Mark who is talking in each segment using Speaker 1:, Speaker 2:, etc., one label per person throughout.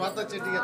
Speaker 1: वाता चेटी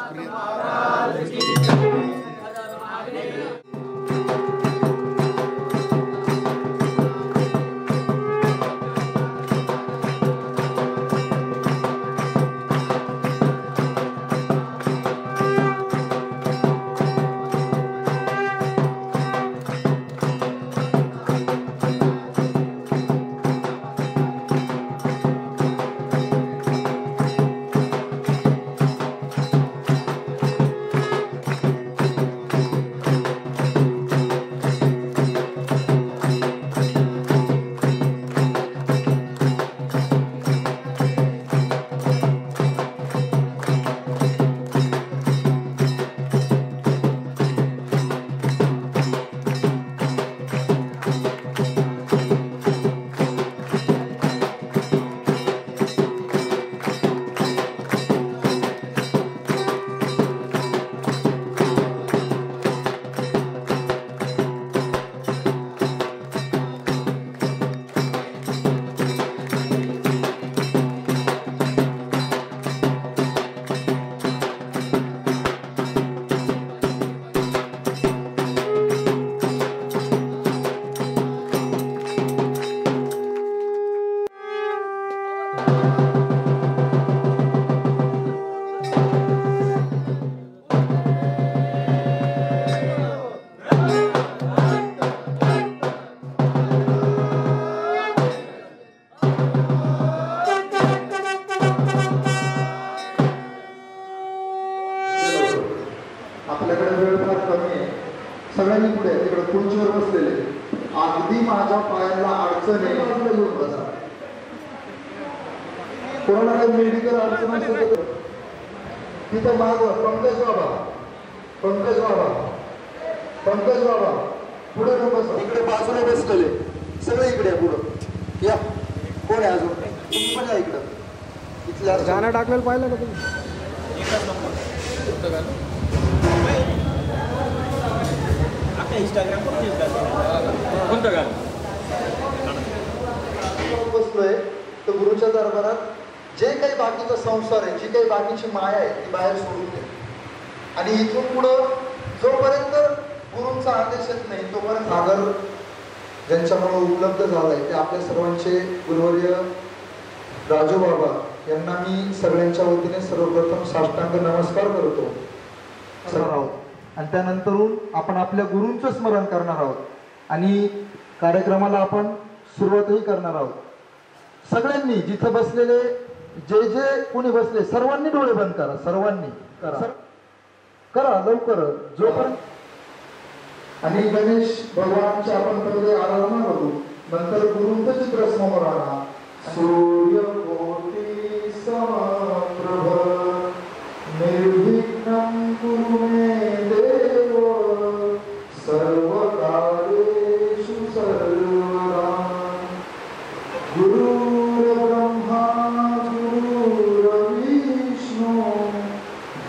Speaker 2: आपल्याकडे वेळ फार कमी आहे. सगळ्यांनी पुढे तिकडे खुर्चीवर बसलेले अगदी माझ्या पायाला अडचण आहे येऊन बसा. कोणाला काही मेडिकल अडचण असेल तिथं माग पंकज बाबा पंकज बाबा पंकज बाबा पुढे नको बसा. इकडे बाजूला बसलेले सगळे इकडे पुढं या. कोण आहे अजून तुम्ही पण या इकडं. इथल्या गाणं टाकलेलं पाहिलं का तुम्ही? एकच नंबर बसलोय तर गुरुच्या दरबारात जे काही बाकीचा संसार आहे जी काही बाकीची माया आहे ती बाहेर सोडून दे. आणि इथून पुढं जोपर्यंत गुरूंचा आदेश येत नाही तोपर्यंत सागर ज्यांच्यामुळे उपलब्ध झालाय ते आपल्या सर्वांचे गुरुवर्य राजू बाबा यांना मी सगळ्यांच्या वतीने सर्वप्रथम साष्टांग नमस्कार करतो आहोत. आणि त्यानंतरून आपण आपल्या गुरूंचं स्मरण करणार आहोत आणि कार्यक्रमाला आपण सुरुवातही करणार आहोत. सगळ्यांनी जिथं बसलेले जे जे कोणी बसले सर्वांनी डोळे बंद करा. सर्वांनी करा करा लवकर जोपर्यंत. आणि गणेश भगवानची आपण पहिले आराधना करू नंतर गुरूंचं चित्र समोर आणा. सूर्य कोटी समप्रभ निर्विघ्नं कुरु मे देव सर्वकार्येषु सर्वदा. गुरुर्ब्रह्मा गुरुर्विष्णु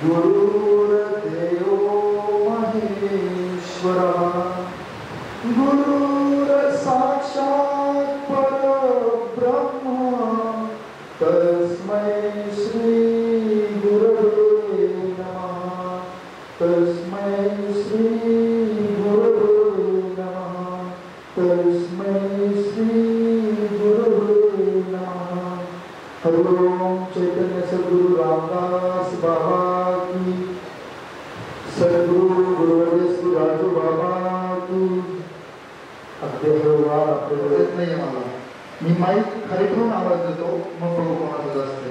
Speaker 2: गुरुर्देवो महेश्वरः गुरुर्साक्षात् परब्रह्म तस्मै श्री गुरवे नमः. तस्मै श्री गुरवे नमः. तस्मै श्री गुरवे नमः. हरि ओम. चैतन्य सद्गुरु रामदास बाबा की, सद्गुरु गुरुवर्य श्री राजू बाबा की. अध्यक्षवार आपल्याला येत नाही मला. मी माईक खाली ठेवून आवाज देतो मग बघू कोणाचं असते.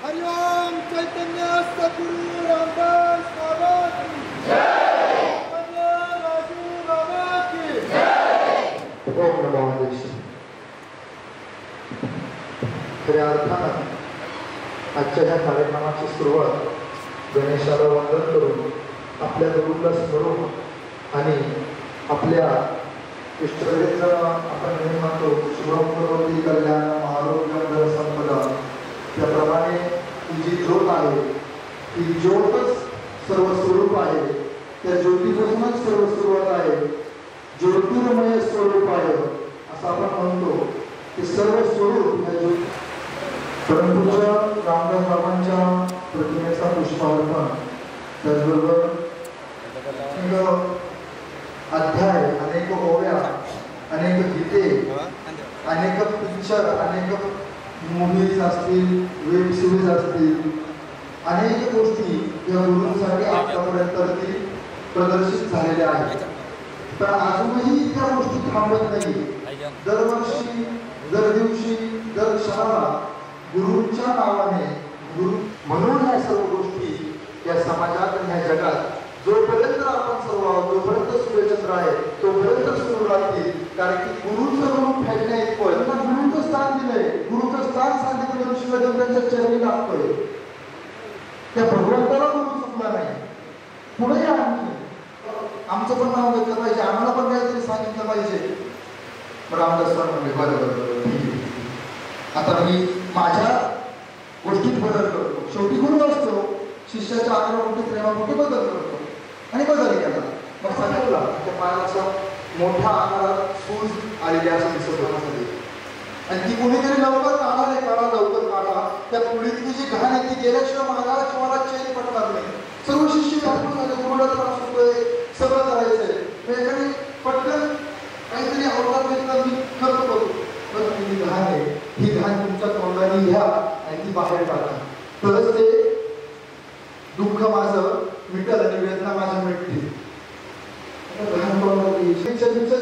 Speaker 2: हरि ओम. चैतन्य सद्गुरु रामदास बाबा की जय. राजू बाबा की जय. ओम नमो देशी. खऱ्या अर्थानं आजच्या ह्या कार्यक्रमाची सुरुवात गणेशाला वंदन करून आपल्या गुरुला स्मरून आणि आपल्या इष्टदेवाचं आपण नेहमी म्हणतो शुभमकरोति कल्याणम आरोग्यम संपदा. त्याप्रमाणे ही जी ज्योत आहे ती ज्योतच सर्व स्वरूप आहे. त्या ज्योतीपासूनच सर्व सुरुवात आहे. ज्योतिर्मय स्वरूप आहे असं आपण म्हणतो ते सर्व स्वरूप परंतुच्या रामदास बाबांच्या प्रतिमेचा पुष्पार्पण, त्याचबरोबर अध्याय, अनेक ओव्या, अनेक गीते, अनेक पिक्चर, अनेक मूवीज असतील, वेब सिरीज असतील, अनेक गोष्टी या गुरूंसाठी आतापर्यंत प्रदर्शित झालेल्या आहेत. पण अजूनही त्या गोष्टी थांबत नाही. दरवर्षी, दर दिवशी, दर क्षणाला गुरूंच्या नावाने गुरु म्हणून ह्या सर्व गोष्टी या समाजात आणि ह्या जगात जोपर्यंत आपण सर्व आहोत, जोपर्यंत सूर्यचंद्र आहे तोपर्यंत सुरू राहतील. कारण की गुरुचं रूप फेडण्या इतकं त्यांना गुरुचं स्थान दिलंय. गुरुचं स्थान सांगितलं शिवाजी त्यांच्या चरणी लागतोय. त्या भगवंताला गुरु चुकला नाही. पुढे आणखी आमचं पण नाव घेतलं पाहिजे, आम्हाला पण काहीतरी सांगितलं पाहिजे. रामदास सर म्हणजे बरोबर ठीक आहे. आता मी माझ्या गोष्टीत बदल करतो. शेवटी गुरु असतो, शिष्याच्या आग्रहापोटी प्रेमापोटी बदल करतो आणि बदल केला. मग सांगितला त्या पायाला मोठ्या आकारात सूज आलेली असं दिसत होण्यासाठी, आणि ती कोणीतरी लवकर काढा नाही, काढा लवकर काढा. त्या पुढीतली जी घाण आहे ती गेल्याशिवाय माझ्या मला चेन पडणार नाही. सर्व शिष्य व्यापून झाले, गुरुला त्रास होतोय, सगळं करायचंय. एखादी पटकन काहीतरी अवतार घेतला, मी करतो. पण ही घाण आहे, ही घाण तुमच्या तोंडाने घ्या आणि ती बाहेर टाका, तरच ते दुःख माझं मिटल आणि वेदना माझ्या मिटतील. घाण तोंडाने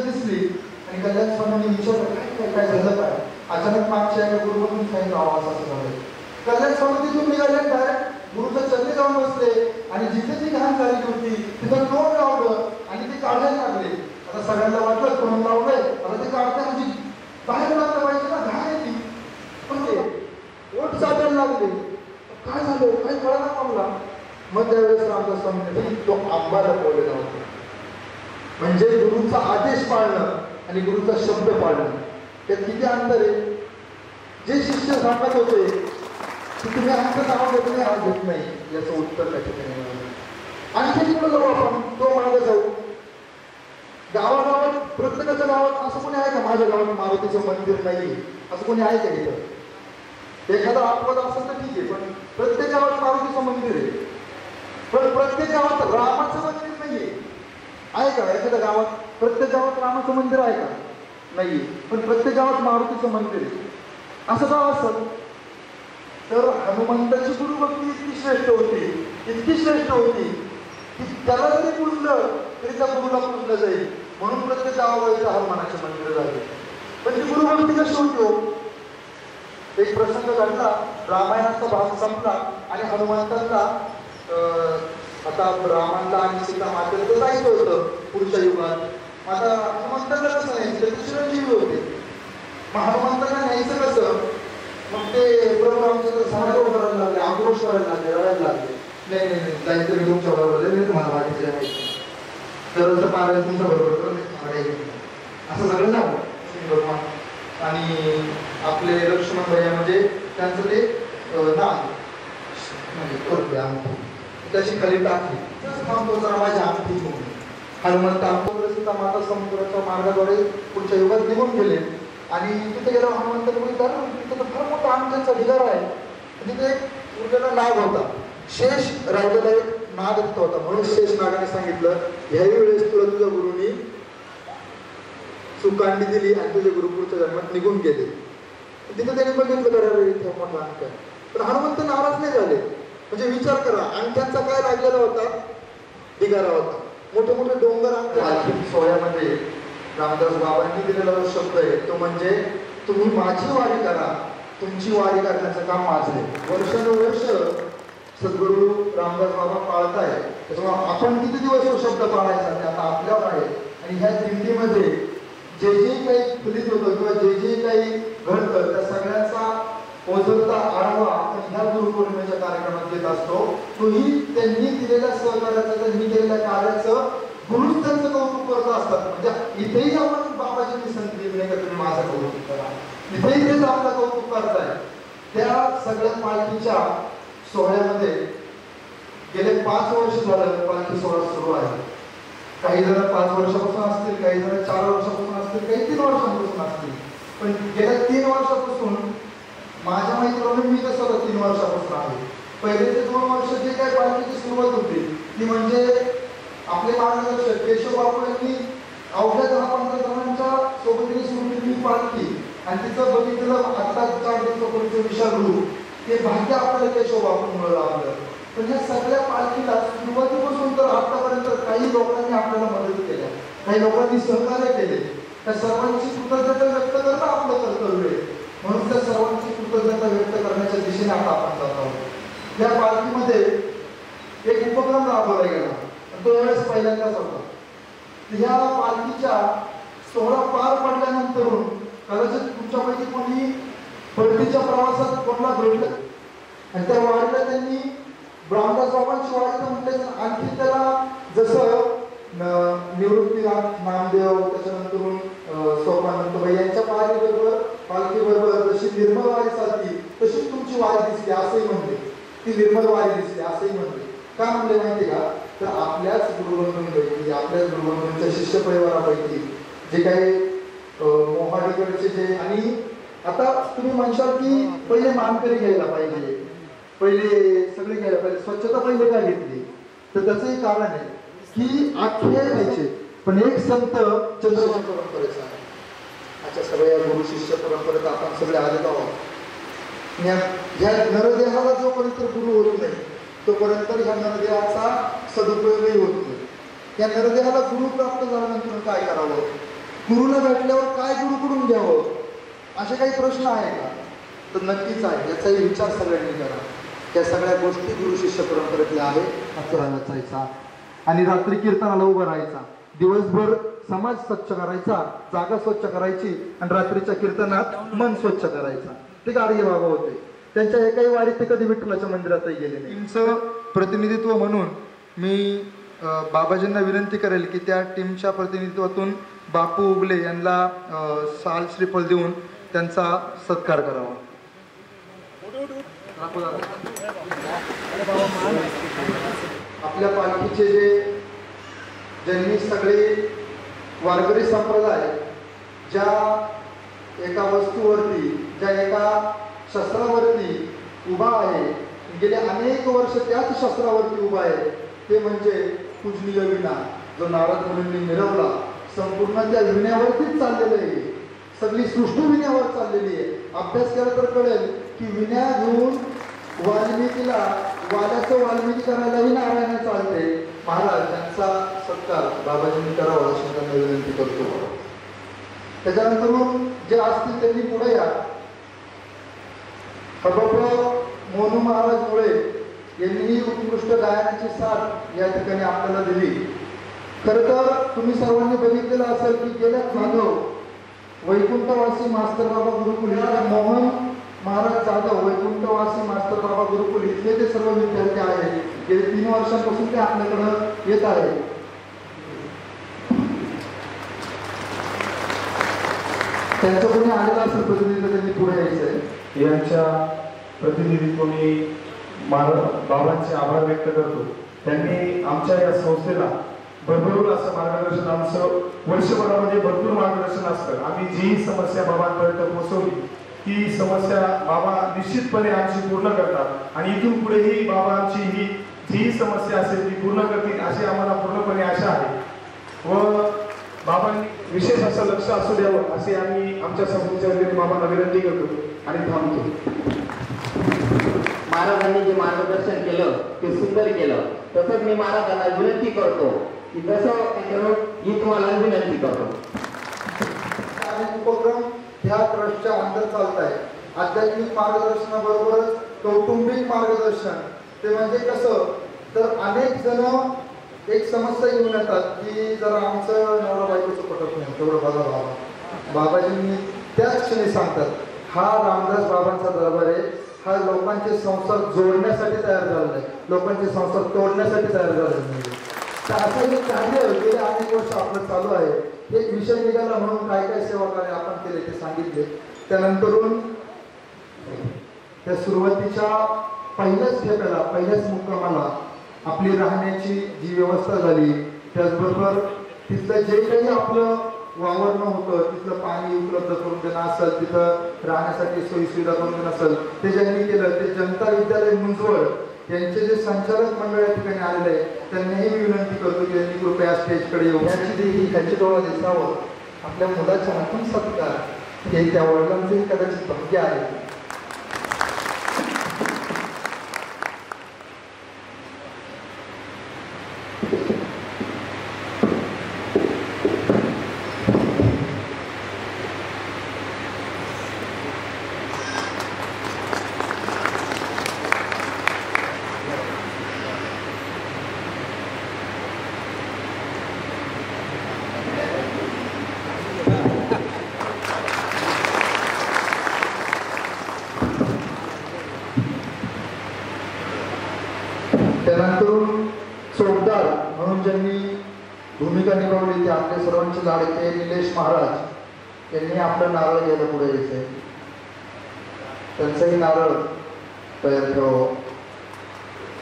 Speaker 2: दिसली आणि कल्याण स्वामींनी विचारलं काय झालं काय. अचानक मागच्या एका गुरुकडून काही आवाज असं झालं. कल्याण स्वामी तिथून निघाले, डायरेक्ट गुरुच्या चरणी जाऊन बसले आणि जिथे ती घाण झाली होती तिथं तोंड लावलं आणि ते काढायला लागले. आता सगळ्यांना वाटलं तोंड लावलंय, आता ते काढता म्हणजे बाहेर लागलं पाहिजे ना, घाण आहे ती. पण ते ओठ चाटायला लागले. काय झालं काही कळना मला. मग त्यावेळेस रामदास स्वामी तो आंबाला बोललेला होता. म्हणजे गुरुचा आदेश पाळणं आणि गुरुचा शब्द पाळणं त्यात किती अंतर आहे. जे शिष्य सांगत होते की तुम्ही आमचं नाव घेत नाही, नाव घेत नाही, याचं उत्तर त्या ठिकाणी. आणखी पुढे जाऊ आपण, तो मागे जाऊ. गावागावात प्रत्येकाच्या गावात असं कोणी आहे का माझ्या गावात मारुतीचं मंदिर नाही, असं कोणी आहे का इथं. एखादा अपवाद असेल तर ठीक आहे, पण प्रत्येक गावात मारुतीचं मंदिर आहे. पण प्रत्येक गावात रामाचं मंदिर नाहीये, आहे का. एखाद्या गावात प्रत्येक गावात रामाचं मंदिर आहे का, नाही. पण प्रत्येक गावात मारुतीचं मंदिर आहे. असं का असं. तर हनुमंताची गुरुभक्ती इतकी श्रेष्ठ होती, इतकी श्रेष्ठ होती की त्याला जरी पुजलं तरी त्या गुरुला पुजलं जाईल. म्हणून प्रत्येक गावागावीचं हनुमानाचे मंदिर झाले. पण ती गुरुभक्ती कशी होती हो. एक प्रसंग घडला, रामायणाचा भाग संपला आणि हनुमंतांना आता रामांना आणि सीता मातेला तर जायचं होतं पुढच्या युगात. आता हनुमंतांना कसं नाही, ते चिरंजीवी होते. मग हनुमंतांना न्यायचं कसं. मग ते बरोबर आमचं समाज करायला लागले, आक्रोश करायला लागले, रडायला लागले. नाही नाही नाही जायचं मी तुमच्या बरोबर आहे, तुम्हाला वाटायचं माहिती तर पारायण तुमच्या बरोबर असं सगळं झालं. भगवान आणि आपले लक्ष्मण भैया म्हणजे त्यांचं ते नाव म्हणजे अंगठी त्याची खाली टाकली थांबतो जरा माझ्या अंगठी घेऊन. हनुमंत सीता माता समुद्राच्या मार्गाद्वारे पुढच्या युगात निघून गेले आणि तिथे गेल्यावर हनुमंत तिथं फार मोठा अंगठ्यांचा ढिगारा आहे. तिथे एक उरलेला नाग होता, शेष राहिलेला एक नाग तिथं होता. म्हणून शेष नागाने सांगितलं ह्याही वेळेस तुला तुझ्या गुरुनी सुकांडी दिली आणि तुझे गुरु पुढच्या जन्मात निघून गेले. तिथे त्यांनी बघितलं करायला मोठा अंगठा. पण हनुमंत नाराज नाही झाले. म्हणजे विचार करा अंगठ्यांचा काय लागलेला होता, ढिगारा होता. मोठे मोठे डोंगर अंगठे. सोहळ्यामध्ये रामदास बाबांनी दिलेला जो शब्द आहे तो म्हणजे तुम्ही माझी वारी करा, तुमची वारी करण्याचं काम माझं आहे. वर्षानुवर्ष सद्गुरू रामदास बाबा पाळताय, त्याच्यामुळे आपण किती दिवस तो शब्द पाळायचा ते आता आपल्यावर आहे. आणि ह्या दिंडीमध्ये जे जे काही फलित होतं किंवा जे जे काही घडतं त्या सगळ्यांचा ओझरता आढावा आपण ह्या गुरुपौर्णिमेच्या कार्यक्रमात घेत असतो. तोही त्यांनी दिलेल्या सहकार्याचं, त्यांनी केलेल्या कार्याचं गुरुच त्यांचं कौतुक करत असतात. म्हणजे इथेही आपण बाबाजींनी संधी नाही का तुम्ही माझं कौतुक करा, इथेही तेच आपलं कौतुक करताय. त्या सगळ्या पालखीच्या सोहळ्यामध्ये गेले 5 वर्ष झालं पालखी सोहळा सुरू आहे. काही जण 5 वर्षापासून असतील, काही जण 4 वर्षापासून असतील, काही 3 वर्षांपासून असतील. पण गेल्या 3 वर्षापासून माझ्या माहितीप्रमाणे मी तर स्वतः 3 वर्षापासून आहे. पहिले ते 2 वर्ष जे काही पालखीची सुरुवात होती ती म्हणजे आपले मार्गदर्शक केशव बापू यांनी अवघ्या 10-15 जणांच्या सोबतीने सुरू केली पालखी आणि तिचं बघितलं आता 4 दिवसापूर्वीचं विशालगुरु हे भाग्य आपल्याला केशव बापूंमुळे लाभलं. पण या सगळ्या पालखीला सुरुवातीपासून तर आतापर्यंत काही लोकांनी आपल्याला मदत केल्या, काही लोकांनी सहकार्य केले. त्या सर्वांची कृतज्ञता व्यक्त करणं आपलं कर्तव्य आहे. म्हणून त्या सर्वांची कृतज्ञता व्यक्त करण्याच्या दिशेने आता आपण जात आहोत. या पालखीमध्ये एक उपक्रम राबवला गेला, तो वेळेस पहिल्यांदाच होता. ह्या पालखीच्या सोहळा पार पडल्यानंतर कदाचित तुमच्यापैकी कोणी परतीच्या प्रवासात कोणाला भेटलं आणि त्या वारीला त्यांनी रामदास बाबांची वारी तर म्हटले, आणखी त्याला जसं निवृत्तीनाथ नामदेव त्याच्यानंतर सोपानंतबाई यांच्या वारीबरोबर पालखीबरोबर जशी निर्मल वारी साधली तशीच तुमची वारी दिसली असंही म्हणले, ती निर्मल वारी दिसली असंही म्हणले. का म्हणले माहिती का? तर आपल्याच गुरुबंधूंपैकी, आपल्याच गुरुबंधूंच्या शिष्य परिवारापैकी जे काही मोहाडीकडचे जे, आणि आता तुम्ही म्हणशाल की पहिले मानकरी घ्यायला पाहिजे, पहिले सगळे घ्यायला पाहिजे, स्वच्छता पहिले का घेतली? तर त्याचंही कारण आहे की आखे घ्यायचे, पण एक संत चंद्रशेखर परंपरेचा आहे. अच्छा, सगळ्या गुरु शिष्य परंपरेत आपण सगळे आलेत आहोत. या नरदेहाला जोपर्यंत गुरु होत नाही तोपर्यंत ह्या नरदेहाचा सदुपयोगही होत नाही. या नरदेहाला गुरु प्राप्त झाल्यानंतर काय करावं, गुरुला भेटल्यावर काय गुरुकडून घ्यावं, असे काही प्रश्न आहे का? तर नक्कीच आहे. याचाही विचार सगळ्यांनी करा. या सगळ्या गोष्टी गुरु शिष्य परंपरेतल्या आहेत. अकरा वाचायचा आणि रात्री कीर्तनाला उभं राहायचा, दिवसभर समाज स्वच्छ करायचा, जागा स्वच्छ करायची आणि रात्रीच्या कीर्तनात मन स्वच्छ करायचा. ते गाडगे बाबा होते. त्यांच्या एकाही वारीत ते कधी विठ्ठलाच्या मंदिरातही गेले नाही. टीमचं प्रतिनिधित्व म्हणून मी बाबाजींना विनंती करेल की त्या टीमच्या प्रतिनिधित्वातून बापू उगले यांना साल श्रीफळ देऊन त्यांचा सत्कार करावा. आपल्या पालखीचे ज्यांनी सगळे वारकरी संप्रदाय ज्या एका वस्तूवरती, ज्या एका शस्त्रावरती उभा आहे, गेले अनेक वर्ष त्याच शस्त्रावरती उभा आहे, ते म्हणजे पूजनीय विणा, जो नारद मुनींनी मिरवला. संपूर्ण त्या विण्यावरतीच चाललेलं आहे. सगळी सृष्टी विण्यावर चाललेली आहे. अभ्यास केला तर कळेल की विण्या घेऊन वाल्मिकीला वाल्याचं वाल्मिकी करायलाही नारायण चालते. महाराज यांचा सत्कार बाबाजींनी करावा अशी त्यांना विनंती करतो. त्याच्यानंतर जे असतील त्यांनी पुढे या. मोनू महाराज मुळे यांनीही उत्कृष्ट गायनाची साथ या ठिकाणी आपल्याला दिली. खरं तर तुम्ही सर्वांनी बघितलेलं असेल की गेल्या जाधव वैकुंठवासी मास्तर बाबा गुरुकुल, मोहन महाराज जाधव वैकुंठवासी मास्तर बाबा गुरुकुल इथले ते सर्व विद्यार्थी आहेत. गेले 3 वर्षांपासून ते आपल्याकडं येत आहे. त्यांचं कोणी आलेलं असेल प्रतिनिधी त्यांनी पुढे यायचंय.
Speaker 1: यांच्या प्रतिनिधित्व मी बाबांचे आभार व्यक्त करतो. त्यांनी आमच्या या संस्थेला भरभरून असं मार्गदर्शन, आमचं वर्षभरामध्ये भरपूर मार्गदर्शन असतं. आम्ही जी समस्या बाबांपर्यंत पोहोचवली ती समस्या बाबा निश्चितपणे आमची पूर्ण करतात आणि इथून पुढेही बाबा आमची ही जी समस्या असेल ती पूर्ण करतील अशी आम्हाला पूर्णपणे आशा आहे. व बाबांनी विशेष असं लक्ष असू द्यावं असे आम्ही आमच्या संस्थेच्या वतीने बाबांना विनंती करतो आणि थांबतो.
Speaker 3: महाराजांनी जे मार्गदर्शन केलं ते सुंदर केलं. तसंच मी महाराजांना विनंती करतो की जसं ही तुम्हाला विनंती करतो.
Speaker 2: अनेक उपक्रम ह्या ट्रस्टच्या अंतर चालत आहे. आध्यात्मिक मार्गदर्शनाबरोबरच कौटुंबिक मार्गदर्शन. ते म्हणजे कसं, तर अनेक जण एक समस्या घेऊन येतात की जरा आमचं नवरा बायकोचं पटत नाही, तेवढं बघा बाबा. बाबाजींनी त्याच क्षणी सांगतात, हा रामदास बाबांचा दरबार आहे, हा लोकांचे संसार जोडण्यासाठी तयार झालेला आहे, लोकांचे संसार तोडण्यासाठी तयार झालेला नाही. तर असं एक कार्य गेले अनेक वर्ष आपलं चालू आहे. एक विषय निघाला म्हणून काय काय सेवा कार्य आपण केले ते सांगितले. त्यानंतरून त्या सुरुवातीच्या पहिल्याच ठेप्याला, पहिल्याच मुक्कामाला आपली राहण्याची जी व्यवस्था झाली त्याचबरोबर तिथलं जे काही आपलं वावरणं होतं, तिथलं पाणी उपलब्ध करून देणं असेल, तिथं राहण्यासाठी सोयीसुविधा करून देणं असेल, ते ज्यांनी केलं ते जनता विद्यालय मुंजवड यांचे जे संचालक मंडळ या ठिकाणी आलेले आहे त्यांनाही मी विनंती करतो की त्यांनी कृपया स्टेजकडे येऊन याची देखील त्यांचे डोळा दिसावं. आपल्या मुलाच्या अंतिम सत्कार हे त्या वडिलांचंही कदाचित भाग्य आहे. त्यानंतर चोपदार म्हणून ज्यांनी भूमिका निभावली ते आपले सर्वांचे लाडके निलेश महाराज यांनी आपलं नारळ घ्यायला पुढे यायचंय. त्यांचंही नारळ तयार ठेवावं.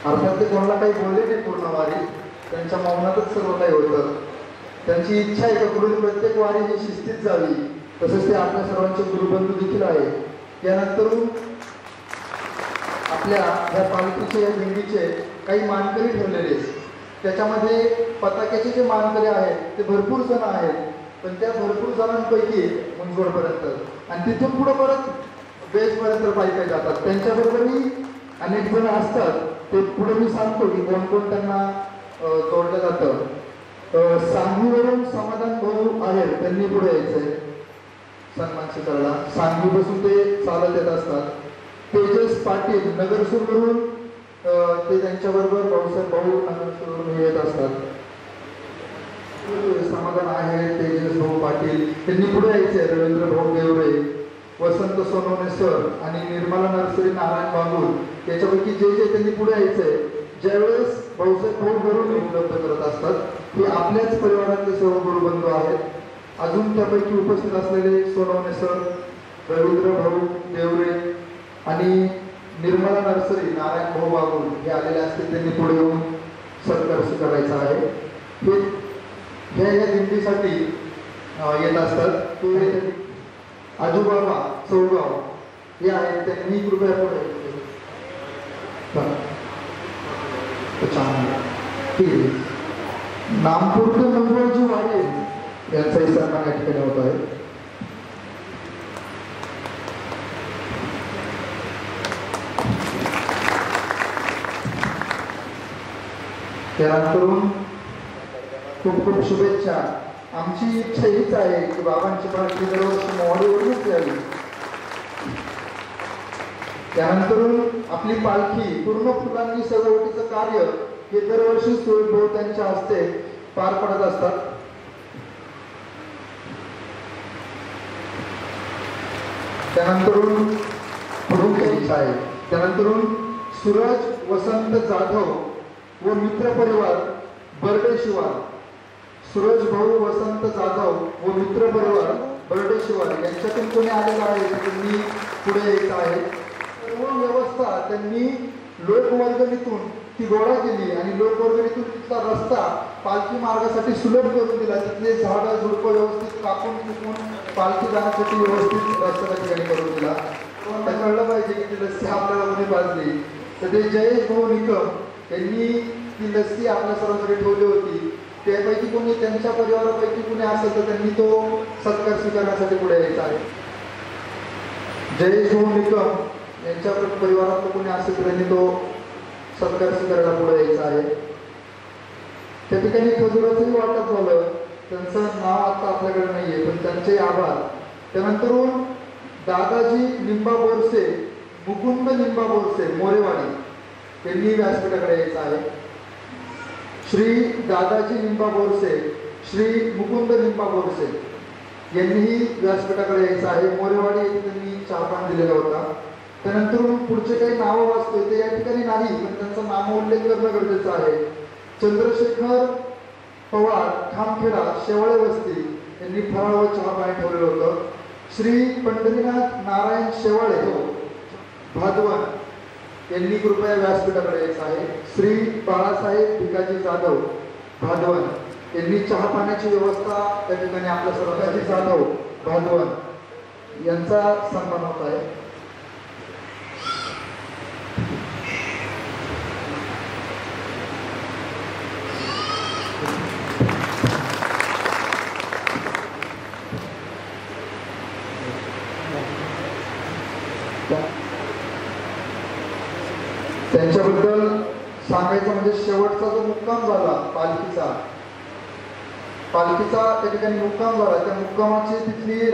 Speaker 2: अर्थात ते कोणाला काही बोलले नाही पूर्ण वारी, त्यांच्या मौनातच सर्व काही होतं. त्यांची इच्छा आहे का पुढील प्रत्येक वारी ही शिस्तीत जावी, तसेच ते आपल्या सर्वांचे गुरुबंधू देखील आहे. यानंतर आपल्या या पालखीचे या दिंडीचे काही मानकरी ठरलेले आहेत. त्याच्यामध्ये पताक्याचे जे मानकरी आहेत ते भरपूर जण आहेत, पण त्या भरपूर जणांपैकी मुंजवडपर्यंत आणि तिथून पुढे परत बेसपर्यंत पायी जातात. त्यांच्याबरोबरही अनेक जण असतात. ते पुढे मी सांगतो की कोण कोण त्यांना जोडलं जातं. सांगलीवरून समाधान भाऊ आहेत, त्यांनी पुढे यायचंय सन्मान स्वीकारला. सांगलीपासून ते चालत येत असतात. तेजस पाटील नगरसूरवरून ते त्यांच्याबरोबर भाऊसाहेब भाऊ नगरसूरवरून येत असतात. समाधान आहे तेजस भाऊ पाटील त्यांनी पुढे यायचे. रवींद्र भाऊ देवरे, वसंत सोनवणे सर आणि निर्मला नर्सरी नारायण बागुल याच्यापैकी जे जे त्यांनी पुढे यायचंय. ज्यावेळेस भाऊसाहेब भाऊ घरून उपलब्ध करत असतात हे आपल्याच परिवारातले सर्व गुरुबंधू आहेत. अजून त्यापैकी उपस्थित असलेले सोनवणे सर, रवींद्र भाऊ देवरे आणि निर्मला नर्सरी नारायण भाऊ बागुल हे आलेले असतील. त्यांनी पुढे येऊन सत्कार स्वीकारायचा आहे. हे या दिंडीसाठी येत असतात. आजूबाबा चौगाव हे आहेत, त्यांनी कृपया पुढे नामपूर ते मुंबई जी वारी आहे यांचाही सन्मान या ठिकाणी होत आहे. त्यानंतर खूप खूप शुभेच्छा. आमची इच्छा हीच आहे की बाबांची पालखी दरवर्षी मोहरीवरूनच यावी. त्यानंतर आपली पालखी पूर्ण फुलांनी सजावटीचं कार्य हे दरवर्षी भाऊ त्यांच्या हस्ते पार पडत असतात. त्यानंतर इच्छा आहे. त्यानंतर सूरज वसंत जाधव व मित्र परिवार बर्डे शिवार, सूरज भाऊ वसंत जाधव व मित्र परिवार बर्डे शिवार यांच्यातून कोणी आलेला आहे त्यांनी पुढे यायचं आहे. सर्व व्यवस्था त्यांनी लोकवर्गणीतून ती गोळा केली आणि लोकवर्गणीतून तिथला रस्ता पालखी मार्गासाठी सुलभ करून दिला. तिथले झाडं झुडपं व्यवस्थित कापून चुकून पालखी जाण्यासाठी व्यवस्थित रस्ता त्या ठिकाणी करून दिला. त्यांना कळलं पाहिजे की ती लस्सी आपल्याला कोणी पाजली. तर ते जयेश भाऊ निकम यांनी ती लस्सी आपल्या सर्वांसाठी ठेवली होती. त्यापैकी कोणी त्यांच्या परिवारापैकी कोणी असेल तर त्यांनी तो सत्कार स्वीकारण्यासाठी पुढे यायचा आहे. जयेश भाऊ निकम यांच्या परिवारात कोणी असेल तर त्यांनी तो सत्कार स्वीकारायला पुढे यायचा आहे. त्या ठिकाणी खजुराचंही वाटप झालं. त्यांचं नाव आता आपल्याकडे नाहीये पण त्यांचे आभार. त्यानंतर दादाजी निंबा बोरसे, मुकुंद निंबा बोरसे मोरेवाडी यांनी व्यासपीठाकडे यायचं आहे. श्री दादाजी निंबा बोरसे, श्री मुकुंद निंबा बोरसे यांनीही व्यासपीठाकडे यायचं आहे. मोरेवाडी येथे त्यांनी चहापान दिलेला होता. त्यानंतर पुढचे काही नावं वाचतोय ते या ठिकाणी नाही पण त्यांचा नामोल्लेख करणं गरजेचं आहे. चंद्रशेखर पवार खामखेडा शेवाळे वस्ती यांनी फराळ व चहापाणी ठेवलेलं होतं. श्री पंढरीनाथ नारायण शेवाळे भादवन यांनी कृपया व्यासपीठाकडे यायचं आहे. श्री बाळासाहेब भिकाजी जाधव भादवन यांनी चहा पाण्याची व्यवस्था त्या ठिकाणी आपल्या सर्वांसाठी जाधव भागवन यांचा सन्मान होत आहे. त्यांच्याबद्दल सांगायचं म्हणजे शेवटचा जो मुक्काम झाला पालखीचा त्या ठिकाणी मुक्काम झाला, त्या मुक्कामाची तिथली